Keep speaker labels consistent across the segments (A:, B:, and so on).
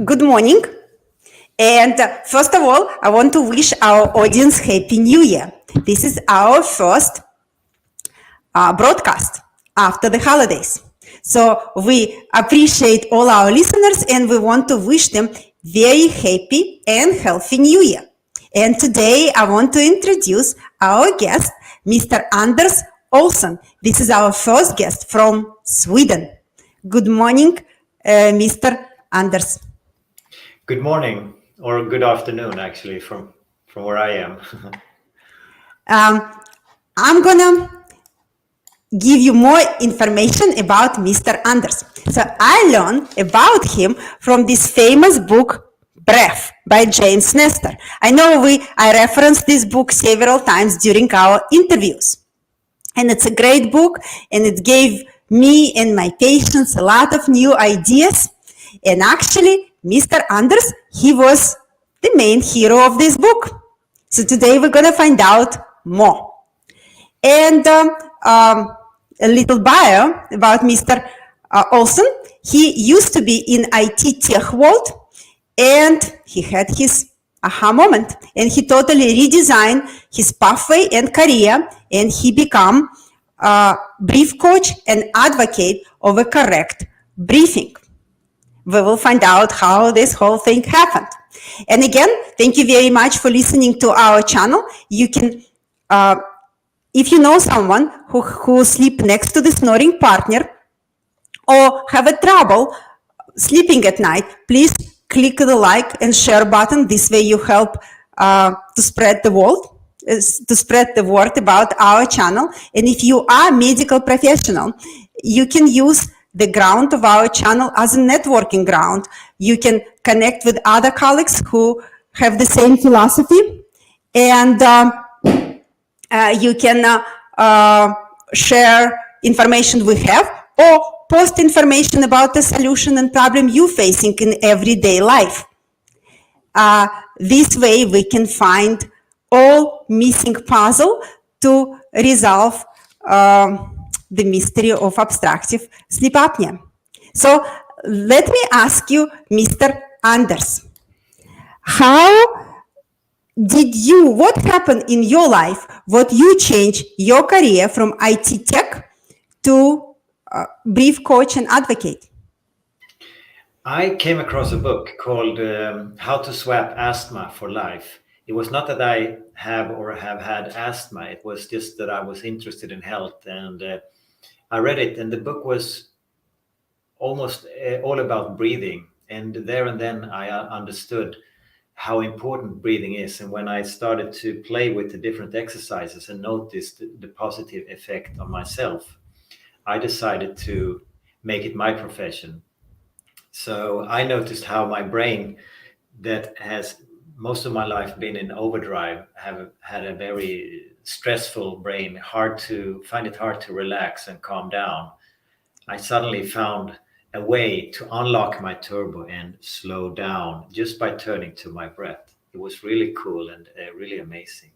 A: Good morning. And first of all, I want to wish our audience Happy New Year. This is our first broadcast after the holidays. So we appreciate all our listeners and we want to wish them very happy and healthy New Year. And today I want to introduce our guest, Mr. Anders Olsson. This is our first guest from Sweden. Good morning, Mr. Anders.
B: Good morning, or good afternoon, actually, from where I am.
A: I'm gonna give you more information about Mr. Anders. So I learned about him from this famous book, Breath by James Nestor. I know I referenced this book several times during our interviews. And it's a great book and it gave me and my patients a lot of new ideas. And actually, Mr. Anders, he was the main hero of this book. So today we're going to find out more. And a little bio about Mr. Olsson. He used to be in IT tech world and he had his aha moment and he totally redesigned his pathway and career and he became a brief coach and advocate of a correct briefing. We will find out how this whole thing happened. And again, thank you very much for listening to our channel. You can if you know someone who sleep next to the snoring partner or have a trouble sleeping at night, please click the like and share button. This way you help to spread the word about our channel. And if you are a medical professional, you can use the ground of our channel as a networking ground. You can connect with other colleagues who have the same philosophy and you can share information we have or post information about the solution and problem you're facing in everyday life. This way we can find all missing puzzle to resolve the mystery of obstructive sleep apnea. So let me ask you, Mr. Anders, what happened in your life? What you changed your career from IT tech to brief coach and advocate?
B: I came across a book called How to Swap Asthma for Life. It was not that I have or have had asthma, it was just that I was interested in health. And I read it, and the book was almost all about breathing. And there and then I understood how important breathing is. And when I started to play with the different exercises and noticed the positive effect on myself, I decided to make it my profession. So I noticed how my brain, that has most of my life been in overdrive, have had a very stressful brain, find it hard to relax and calm down. I suddenly found a way to unlock my turbo and slow down just by turning to my breath. It was really cool and really amazing.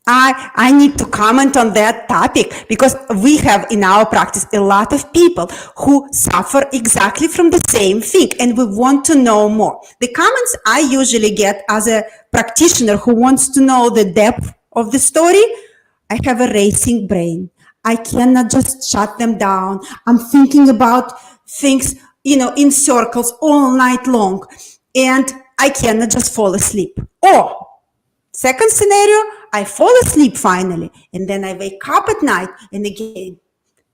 A: I need to comment on that topic because we have in our practice a lot of people who suffer exactly from the same thing and we want to know more. The comments I usually get as a practitioner who wants to know the depth of the story, I have a racing brain. I cannot just shut them down. I'm thinking about things, in circles all night long and I cannot just fall asleep. Or second scenario, I fall asleep finally, and then I wake up at night, and again,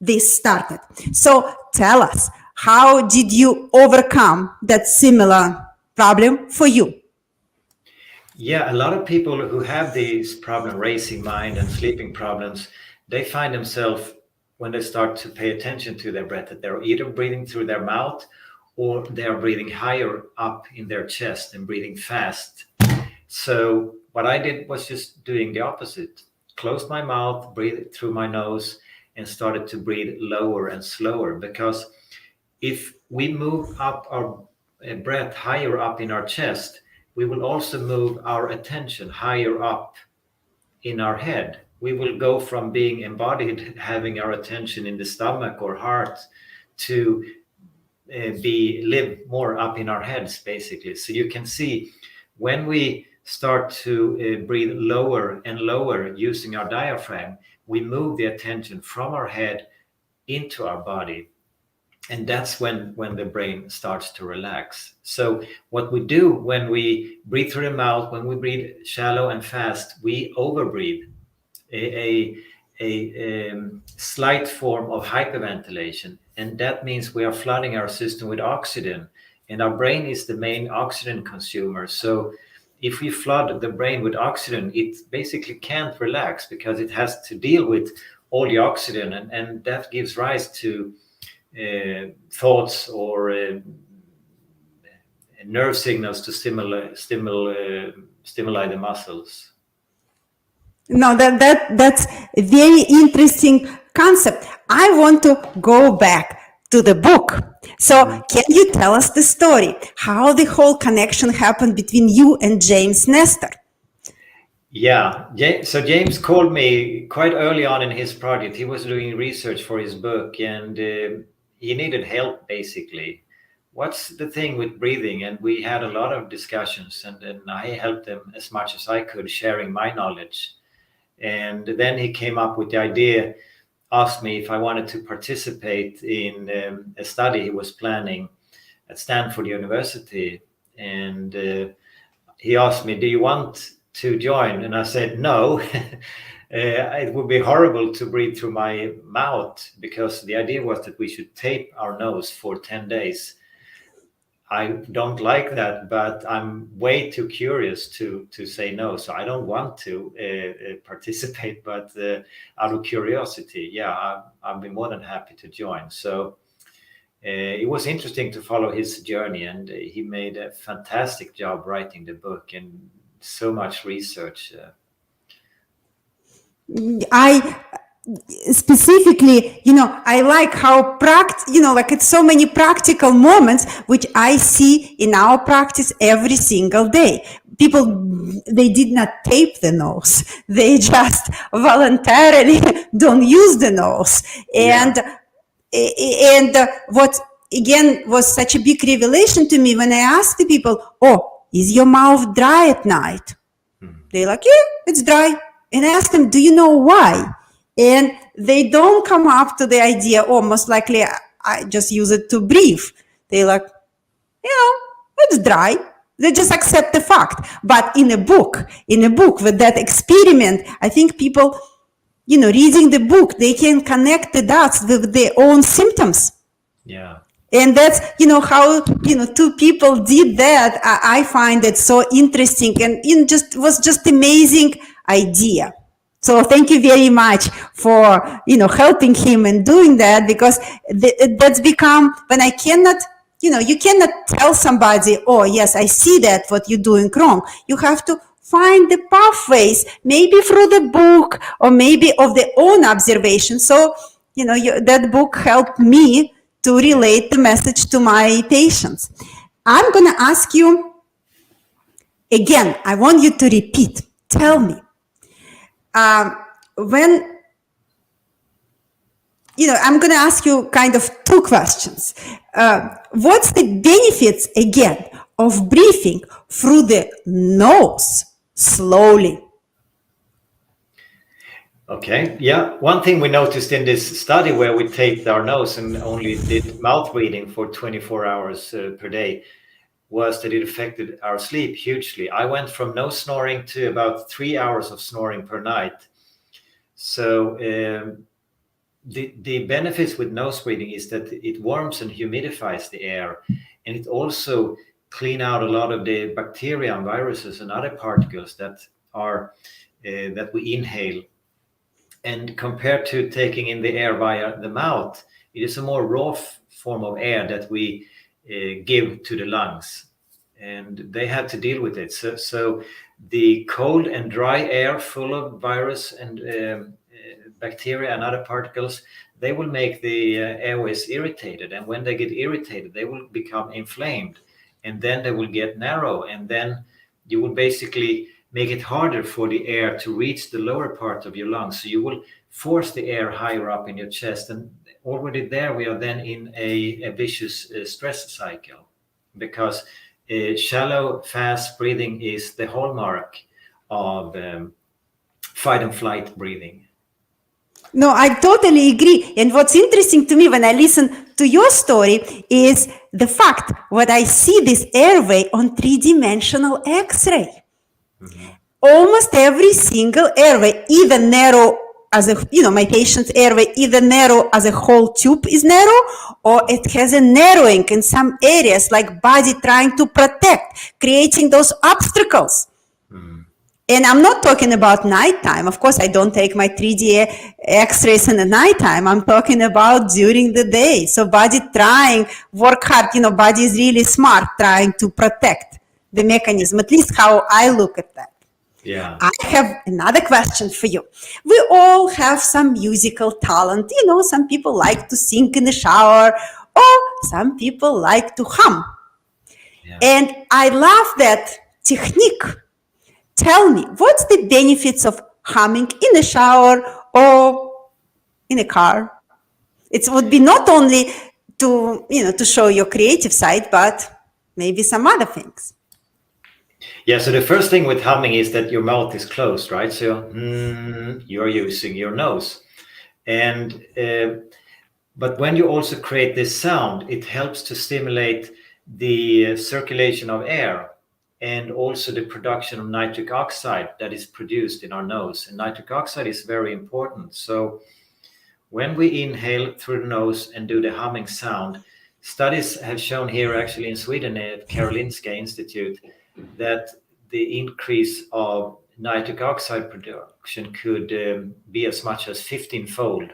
A: this started. So tell us, how did you overcome that similar problem for you?
B: Yeah, a lot of people who have these problem, racing mind and sleeping problems, they find themselves, when they start to pay attention to their breath, that they're either breathing through their mouth or they're breathing higher up in their chest and breathing fast. So what I did was just doing the opposite. Closed my mouth, breathed through my nose, and started to breathe lower and slower. Because if we move up our breath higher up in our chest, we will also move our attention higher up in our head. We will go from being embodied, having our attention in the stomach or heart, to live more up in our heads, basically. So you can see when we start to breathe lower and lower using our diaphragm, we move the attention from our head into our body, and that's when the brain starts to relax. So what we do when we breathe through the mouth, when we breathe shallow and fast, we overbreathe, a, slight form of hyperventilation, and that means we are flooding our system with oxygen, and our brain is the main oxygen consumer. So if we flood the brain with oxygen, it basically can't relax because it has to deal with all the oxygen, and that gives rise to thoughts or nerve signals to stimuli the muscles.
A: No, that's a very interesting concept. I want to go back to the book. So can you tell us the story, how the whole connection happened between you and James Nestor?
B: Yeah, so James called me quite early on in his project. He was doing research for his book, and he needed help, basically. What's the thing with breathing? And we had a lot of discussions, and I helped him as much as I could, sharing my knowledge. And then he came up with the idea, asked me if I wanted to participate in a study he was planning at Stanford University. And he asked me, "Do you want to join?" And I said, "No." It would be horrible to breathe through my mouth, because the idea was that we should tape our nose for 10 days. I don't like that, but I'm way too curious to say no. So I don't want to participate, but out of curiosity, yeah, I'll be more than happy to join. So it was interesting to follow his journey, and he made a fantastic job writing the book, and so much research.
A: I specifically, I like how like it's so many practical moments which I see in our practice every single day. People, they did not tape the nose, they just voluntarily don't use the nose.
B: Yeah.
A: And what again was such a big revelation to me when I asked the people, "Oh, is your mouth dry at night?" They're like, "Yeah, it's dry." And I asked them, "Do you know why?" And they don't come up to the idea, "Oh, most likely I just use it to breathe." They're like, "It's dry." They just accept the fact. But in a book with that experiment, I think people, reading the book, they can connect the dots with their own symptoms.
B: Yeah.
A: And that's, how, two people did that. I find it so interesting, and was just amazing idea. So thank you very much for, helping him and doing that, because that's become, when I cannot, you cannot tell somebody, "Oh, yes, I see that what you're doing wrong." You have to find the pathways, maybe through the book or maybe of their own observation. So, that book helped me to relate the message to my patients. I'm going to ask you again, I want you to repeat. Tell me, when, I'm going to ask you kind of two questions. What's the benefits, again, of breathing through the nose slowly?
B: Okay. Yeah. One thing we noticed in this study, where we taped our nose and only did mouth breathing for 24 hours per day, was that it affected our sleep hugely. I went from no snoring to about 3 hours of snoring per night. So the benefits with nose breathing is that it warms and humidifies the air, and it also clean out a lot of the bacteria and viruses and other particles that are that we inhale. And compared to taking in the air via the mouth, it is a more raw form of air that we give to the lungs, and they have to deal with it. So the cold and dry air full of virus and bacteria and other particles, they will make the airways irritated. And when they get irritated, they will become inflamed, and then they will get narrow. And then you will basically make it harder for the air to reach the lower part of your lungs. So you will force the air higher up in your chest. And already there we are then in a vicious stress cycle, because shallow, fast breathing is the hallmark of fight and flight breathing.
A: No, I totally agree. And what's interesting to me when I listen to your story is the fact what I see this airway on three-dimensional X-ray. Almost every single airway, either narrow as a, my patient's airway, either narrow as a whole tube is narrow, or it has a narrowing in some areas, like body trying to protect, creating those obstacles. And I'm not talking about nighttime. Of course, I don't take my 3D X-rays in the nighttime. I'm talking about during the day. So body trying, work hard, body is really smart, trying to protect the mechanism, at least how I look at that.
B: Yeah.
A: I have another question for you. We all have some musical talent. Some people like to sing in the shower, or some people like to hum.
B: Yeah.
A: And I love that technique. Tell me, what's the benefits of humming in a shower or in a car? It would be not only to show your creative side, but maybe some other things.
B: Yeah, so the first thing with humming is that your mouth is closed, right? So you're using your nose. And but when you also create this sound, it helps to stimulate the circulation of air, and also the production of nitric oxide that is produced in our nose. And nitric oxide is very important. So when we inhale through the nose and do the humming sound, studies have shown here actually in Sweden at Karolinska Institute that the increase of nitric oxide production could be as much as 15-fold.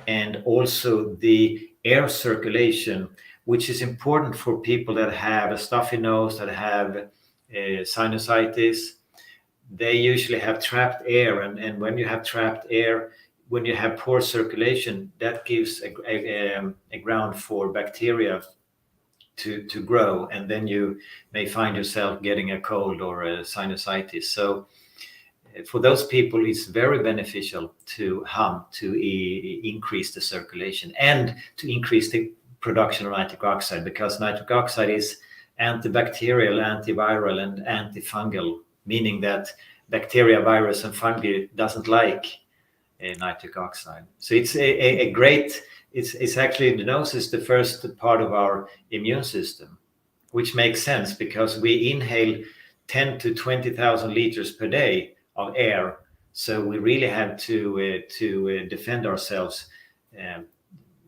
B: And also the air circulation, which is important for people that have a stuffy nose, that have sinusitis. They usually have trapped air, and when you have trapped air, when you have poor circulation, that gives a ground for bacteria to grow, and then you may find yourself getting a cold or a sinusitis. So for those people, it's very beneficial to hum to increase the circulation and to increase the production of nitric oxide, because nitric oxide is antibacterial, antiviral, and antifungal, meaning that bacteria, virus, and fungi doesn't like nitric oxide. So it's a great, it's actually, the nose is the first part of our immune system, which makes sense because we inhale 10 to 20,000 liters per day of air. So we really have to defend ourselves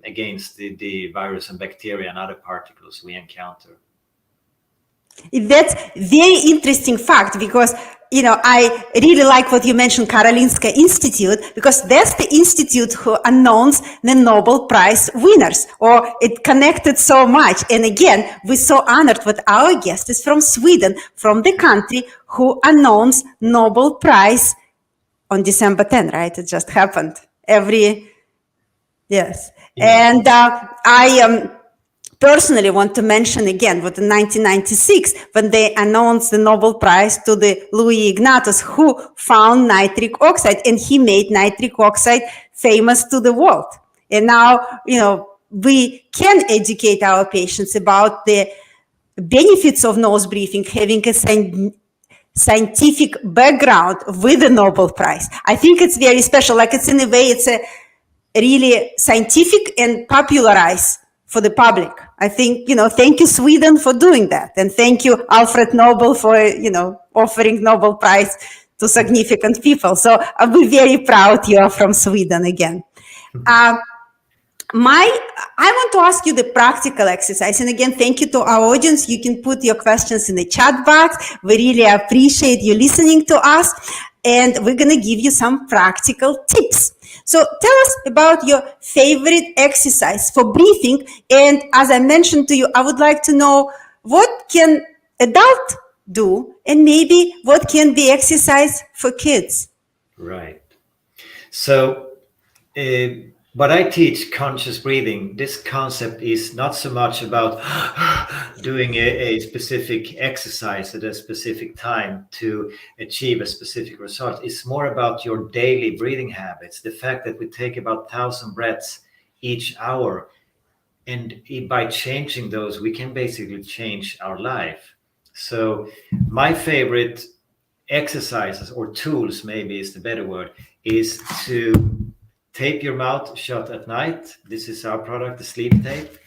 B: against the virus and bacteria and other particles we encounter.
A: That's very interesting fact, because I really like what you mentioned, Karolinska Institute, because that's the institute who announced the Nobel Prize winners, or it connected so much. And again, we're so honored that our guest is from Sweden, from the country who announced Nobel Prize on December 10, right? It just happened. Yes. Yeah. And I personally want to mention again what in 1996, when they announced the Nobel Prize to the Louis Ignatius, who found nitric oxide, and he made nitric oxide famous to the world. And now, we can educate our patients about the benefits of nose breathing, having a scientific background with the Nobel Prize. I think it's very special. Like, it's in a way, it's a really scientific and popularized for the public. I think, thank you, Sweden, for doing that. And thank you, Alfred Nobel, for, offering Nobel Prize to significant people. So I'll be very proud you are from Sweden again. I want to ask you the practical exercise. And again, thank you to our audience. You can put your questions in the chat box. We really appreciate you listening to us. And we're going to give you some practical tips. So tell us about your favorite exercise for breathing. And as I mentioned to you, I would like to know, what can adult do, and maybe what can be exercise for kids?
B: Right. So but I teach conscious breathing. This concept is not so much about doing a specific exercise at a specific time to achieve a specific result. It's more about your daily breathing habits. The fact that we take about 1,000 breaths each hour. And by changing those, we can basically change our life. So my favorite exercises or tools, maybe is the better word, is to tape your mouth shut at night. This is our product, the sleep tape.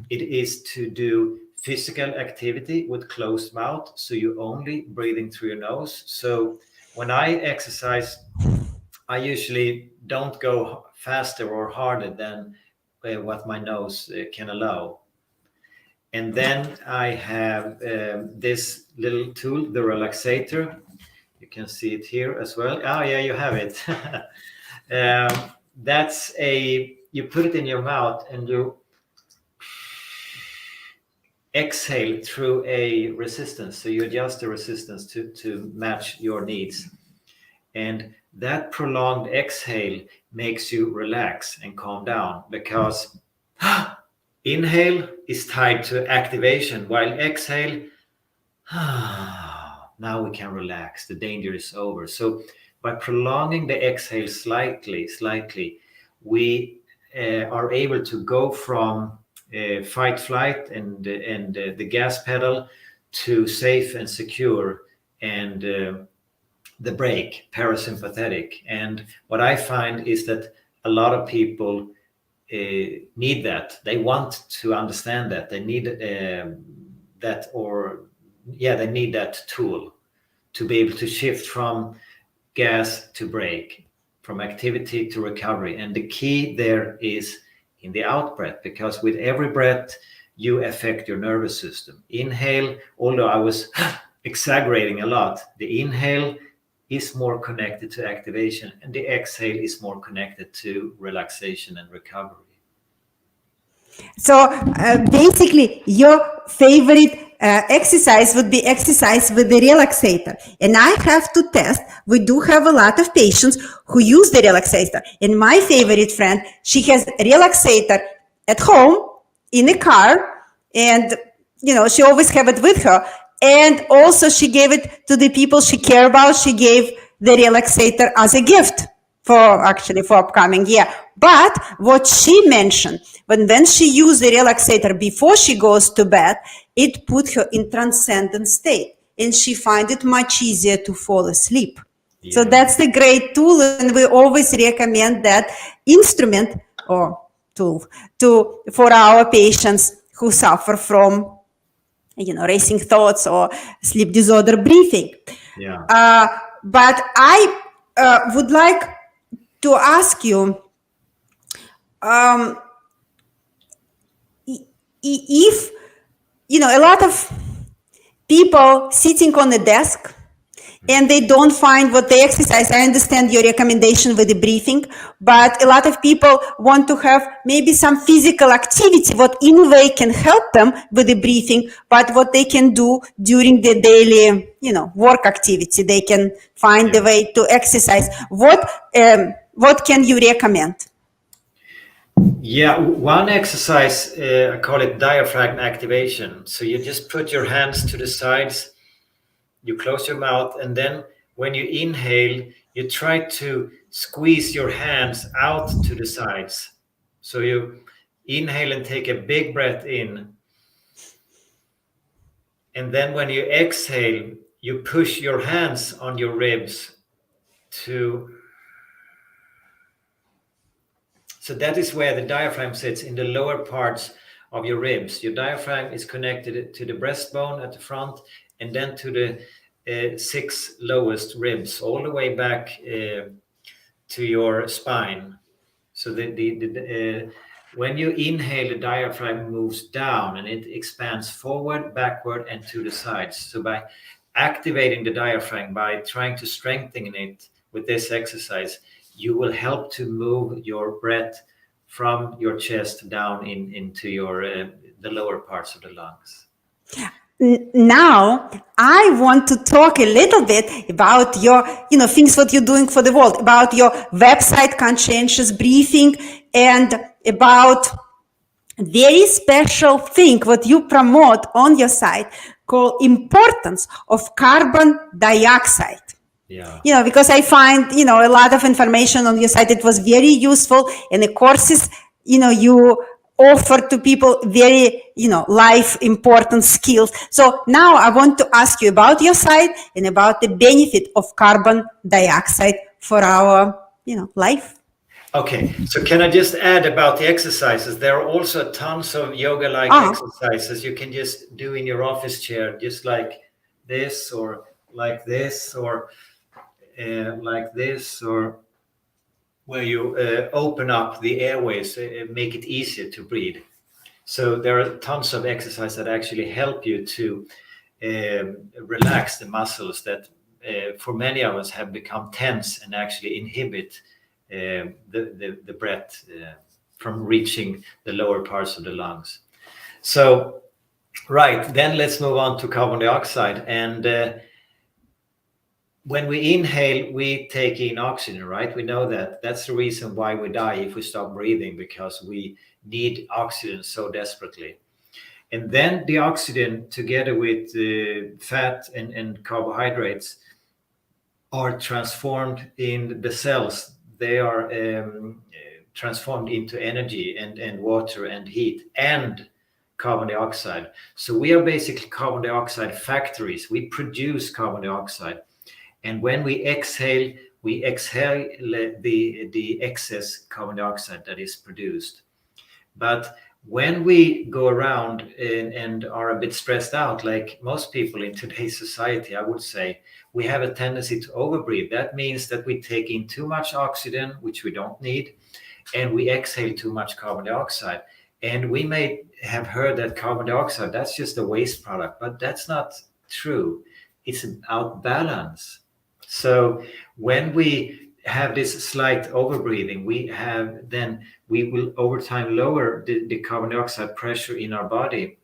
B: It is to do physical activity with closed mouth, so you only breathing through your nose. So when I exercise, I usually don't go faster or harder than what my nose can allow. And then I have this little tool, the relaxator. You can see it here as well. Oh yeah, you have it. That's you put it in your mouth and you exhale through a resistance. So you adjust the resistance to match your needs. And that prolonged exhale makes you relax and calm down, because inhale is tied to activation, while exhale, now we can relax, the danger is over. So by prolonging the exhale slightly, we are able to go from fight, flight, and the gas pedal to safe and secure, and the brake, parasympathetic. And what I find is that a lot of people need that. They want to understand that. They need that, or they need that tool to be able to shift from gas to brake, from activity to recovery. And the key there is in the out breath, because with every breath you affect your nervous system. Inhale, although I was exaggerating a lot, the inhale is more connected to activation, and the exhale is more connected to relaxation and recovery.
A: So basically, your favorite exercise would be exercise with the relaxator. And I have to test. We do have a lot of patients who use the relaxator. And my favorite friend, she has a relaxator at home, in a car, and she always have it with her. And also she gave it to the people she care about. She gave the relaxator as a gift for upcoming year. But what she mentioned, when she used the relaxator before she goes to bed, it put her in transcendent state, and she find it much easier to fall asleep. Yeah. So that's the great tool, and we always recommend that instrument or tool for our patients who suffer from racing thoughts or sleep disorder breathing. Yeah. But I would like to ask you, if a lot of people sitting on a desk and they don't find what they exercise. I understand your recommendation with the breathing, but a lot of people want to have maybe some physical activity, what in a way can help them with the breathing, but what they can do during the daily, work activity, they can find a way to exercise. What can you recommend?
B: Yeah, one exercise, I call it diaphragm activation. So you just put your hands to the sides, you close your mouth, and then when you inhale, you try to squeeze your hands out to the sides. So you inhale and take a big breath in. And then when you exhale, you push your hands on your ribs So that is where the diaphragm sits, in the lower parts of your ribs. Your diaphragm is connected to the breastbone at the front, and then to the 6 lowest ribs, all the way back to your spine. So when you inhale, the diaphragm moves down and it expands forward, backward, and to the sides. So by activating the diaphragm, by trying to strengthen it with this exercise, you will help to move your breath from your chest down into the lower parts of the lungs.
A: Now, I want to talk a little bit about your, things what you're doing for the world, about your website, Conscientious Breathing, and about very special thing what you promote on your site called importance of carbon dioxide. Yeah. Because I find, a lot of information on your site. It was very useful, and the courses you offer to people very, life important skills. So now I want to ask you about your side and about the benefit of carbon dioxide for our, life.
B: Okay, so can I just add about the exercises? There are also tons of yoga-like
A: Ah,
B: exercises you can just do in your office chair, just like this, or like this, or like this, or where you open up the airways, make it easier to breathe. So there are tons of exercises that actually help you to relax the muscles that, for many of us, have become tense and actually inhibit the breath from reaching the lower parts of the lungs. So, right, then let's move on to carbon dioxide. And when we inhale, we take in oxygen, right? We know that. That's the reason why we die if we stop breathing, because we need oxygen so desperately. And then the oxygen, together with fat and carbohydrates, are transformed in the cells. They are transformed into energy and water and heat and carbon dioxide. So we are basically carbon dioxide factories. We produce carbon dioxide. And when we exhale the excess carbon dioxide that is produced. But when we go around and are a bit stressed out, like most people in today's society, I would say, we have a tendency to overbreathe. That means that we take in too much oxygen, which we don't need, and we exhale too much carbon dioxide. And we may have heard that carbon dioxide, that's just a waste product, but that's not true. It's about balance. So when we have this slight overbreathing, we will over time lower the carbon dioxide pressure in our body.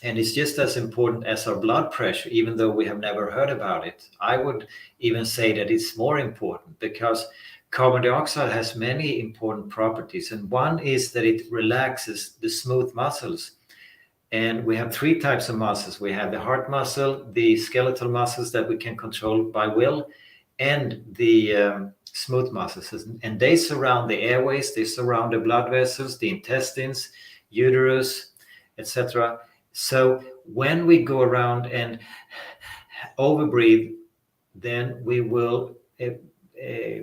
B: And it's just as important as our blood pressure, even though we have never heard about it. I would even say that it's more important, because carbon dioxide has many important properties. And one is that it relaxes the smooth muscles. And we have three types of muscles. We have the heart muscle, the skeletal muscles that we can control by will, and the smooth muscles. And they surround the airways, they surround the blood vessels, the intestines, uterus, etc. So when we go around and overbreathe, then we will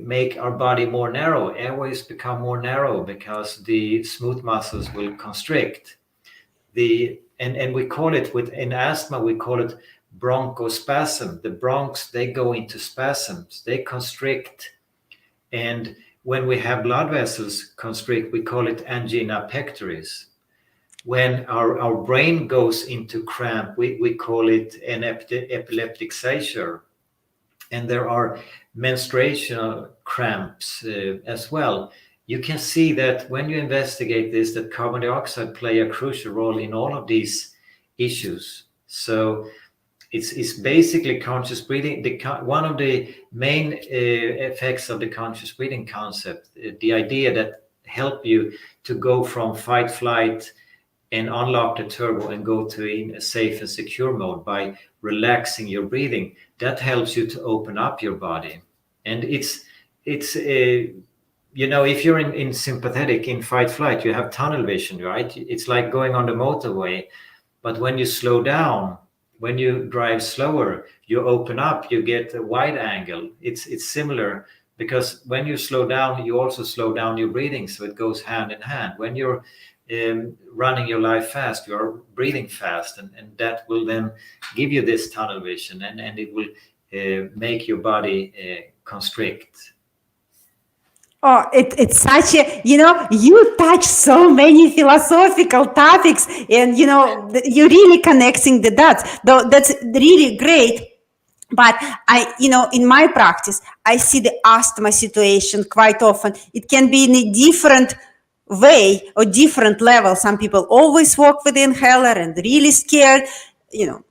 B: make our body more narrow. Airways become more narrow because the smooth muscles will constrict. And we call it, in asthma, we call it bronchospasm. The bronchs, they go into spasms, they constrict. And when we have blood vessels constrict, we call it angina pectoris. When our brain goes into cramp, we call it an epileptic seizure. And there are menstruational cramps as well. You can see that when you investigate this, that carbon dioxide play a crucial role in all of these issues. So it's basically conscious breathing. One of the main effects of the conscious breathing concept, the idea that help you to go from fight, flight, and unlock the turbo and go to in a safe and secure mode by relaxing your breathing. That helps you to open up your body. And it's if you're in sympathetic, in fight flight, you have tunnel vision, right? It's like going on the motorway. But when you slow down, when you drive slower, you open up, you get a wide angle. It's similar, because when you slow down, you also slow down your breathing. So it goes hand in hand. When you're running your life fast, you're breathing fast, and that will then give you this tunnel vision, and it will make your body constrict.
A: Oh, it's such a, you touch so many philosophical topics, and, you're really connecting the dots. Though that's really great. But in my practice, I see the asthma situation quite often. It can be in a different way or different level. Some people always walk with the inhaler and really scared,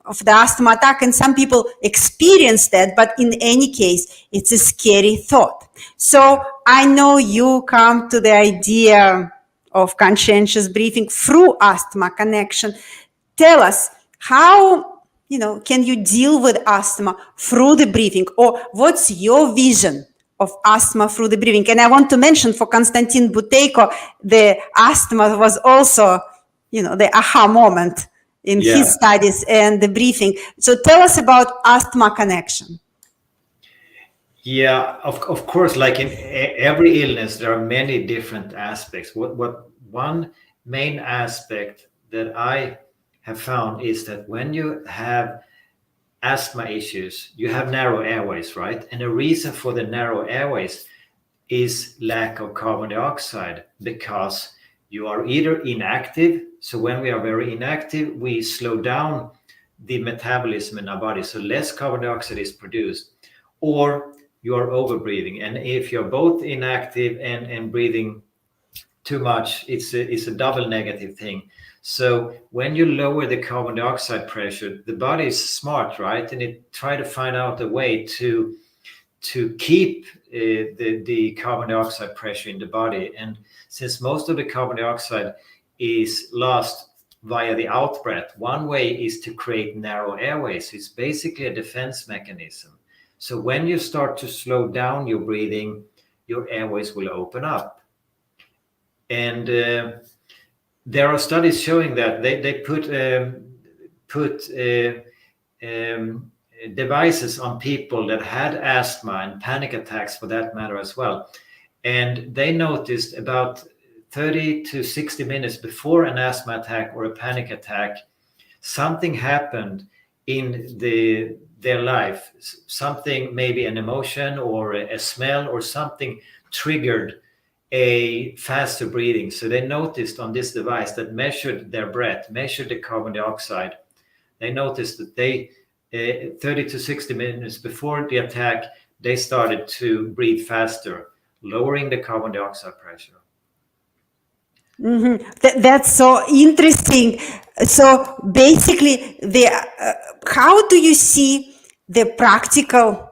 A: of the asthma attack, and some people experience that. But in any case, it's a scary thought. So I know you come to the idea of conscientious breathing through asthma connection. Tell us how can you deal with asthma through the breathing, or what's your vision of asthma through the breathing. And I want to mention for Konstantin Buteyko, the asthma was also, the aha moment in his studies and the breathing. So tell us about asthma connection.
B: Yeah, of course, like in every illness, there are many different aspects. What one main aspect that I have found is that when you have asthma issues, you have narrow airways, right? And the reason for the narrow airways is lack of carbon dioxide, because you are either inactive. So when we are very inactive, we slow down the metabolism in our body, so less carbon dioxide is produced, or you are over breathing. And if you're both inactive and breathing too much, it's a double negative thing. So when you lower the carbon dioxide pressure, the body is smart, right? And it try to find out a way to keep the carbon dioxide pressure in the body. And since most of the carbon dioxide is lost via the out breath, one way is to create narrow airways. It's basically a defense mechanism. So when you start to slow down your breathing, your airways will open up. And there are studies showing that they put devices on people that had asthma and panic attacks for that matter as well. And they noticed about 30 to 60 minutes before an asthma attack or a panic attack, something happened in their life. Something, maybe an emotion or a smell or something, triggered a faster breathing. So they noticed on this device that measured their breath, measured the carbon dioxide. They noticed that they 30 to 60 minutes before the attack, they started to breathe faster, lowering the carbon dioxide pressure.
A: That's so interesting. So basically, how do you see the practical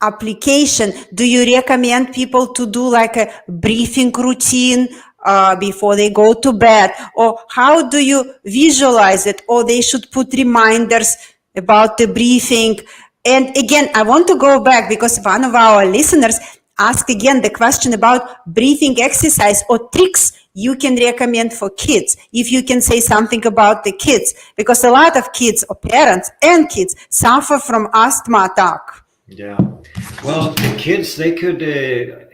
A: application? Do you recommend people to do like a breathing routine before they go to bed, or how do you visualize it, or they should put reminders about the breathing? And again, I want to go back because one of our listeners asked again the question about breathing exercise or tricks you can recommend for kids. If you can say something about the kids, because a lot of kids or parents and kids suffer from asthma attack.
B: Yeah. Well, the kids, they could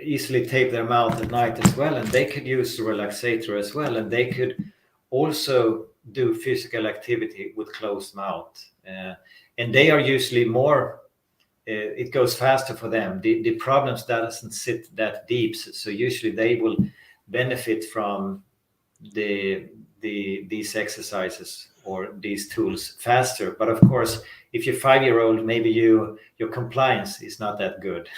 B: easily tape their mouth at night as well, and they could use the relaxator as well, and they could also do physical activity with closed mouth. And they are usually more, it goes faster for them. The problems doesn't sit that deep, so usually they will benefit from these exercises or these tools faster. But of course, if you're 5-year-old, maybe your compliance is not that good.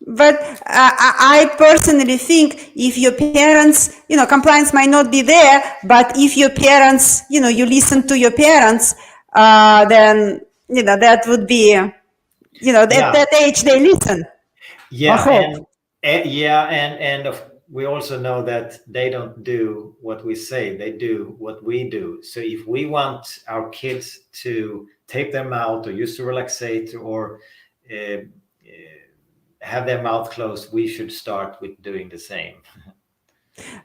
A: But I personally think if your parents, compliance might not be there, but if your parents, you listen to your parents, then, that would be, that age they listen.
B: Yeah, and we also know that they don't do what we say, they do what we do. So if we want our kids to tape their mouth or use the relaxator or have their mouth closed, we should start with doing the same.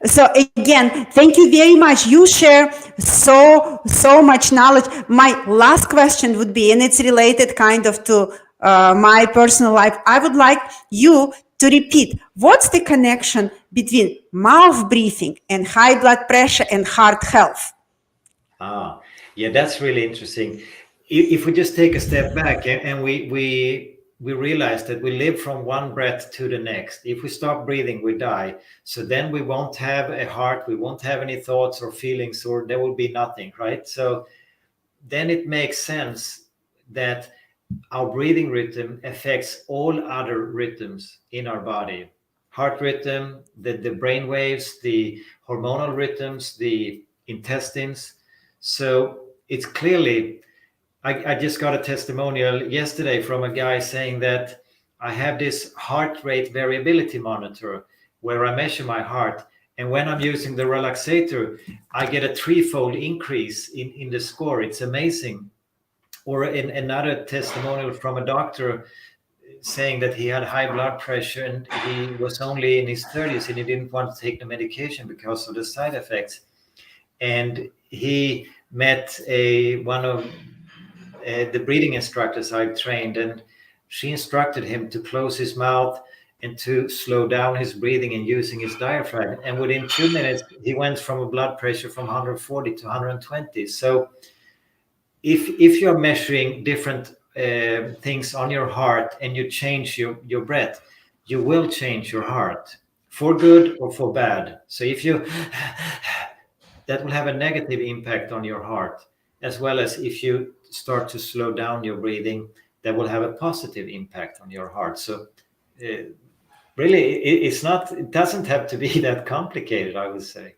A: So again, thank you very much. You share so much knowledge. My last question would be, and it's related kind of to my personal life. I would like you to repeat, what's the connection between mouth breathing and high blood pressure and heart health?
B: Yeah, that's really interesting. If we just take a step back and we realize that we live from one breath to the next. If we stop breathing, we die. So then we won't have a heart, we won't have any thoughts or feelings, or there will be nothing, right? So then it makes sense that our breathing rhythm affects all other rhythms in our body. Heart rhythm, the brain waves, the hormonal rhythms, the intestines. So it's clearly, I just got a testimonial yesterday from a guy saying that I have this heart rate variability monitor where I measure my heart. And when I'm using the relaxator, I get a threefold increase in the score. It's amazing. Or in another testimonial from a doctor saying that he had high blood pressure and he was only in his 30s and he didn't want to take the medication because of the side effects. And he met one of the breathing instructors I trained, and she instructed him to close his mouth and to slow down his breathing and using his diaphragm. And within 2 minutes, he went from a blood pressure from 140 to 120. So if you're measuring different things on your heart and you change your breath, you will change your heart for good or for bad. So if you that will have a negative impact on your heart, as well as if you start to slow down your breathing, that will have a positive impact on your heart. So really, it doesn't have to be that complicated, I would say.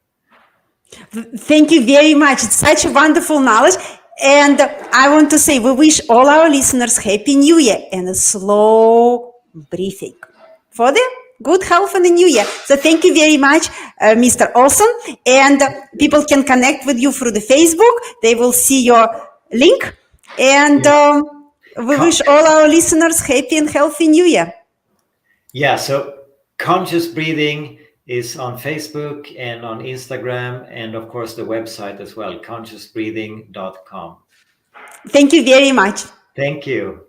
A: Thank you very much. It's such a wonderful knowledge. And I want to say we wish all our listeners Happy New Year and a slow breathing for the good health in the new year. So thank you very much, Mr. Olsson. And people can connect with you through the Facebook. They will see your link. And we wish all our listeners Happy and healthy New Year.
B: Yeah, so conscious breathing is on Facebook and on Instagram, and of course the website as well, consciousbreathing.com.
A: Thank you very much.
B: Thank you.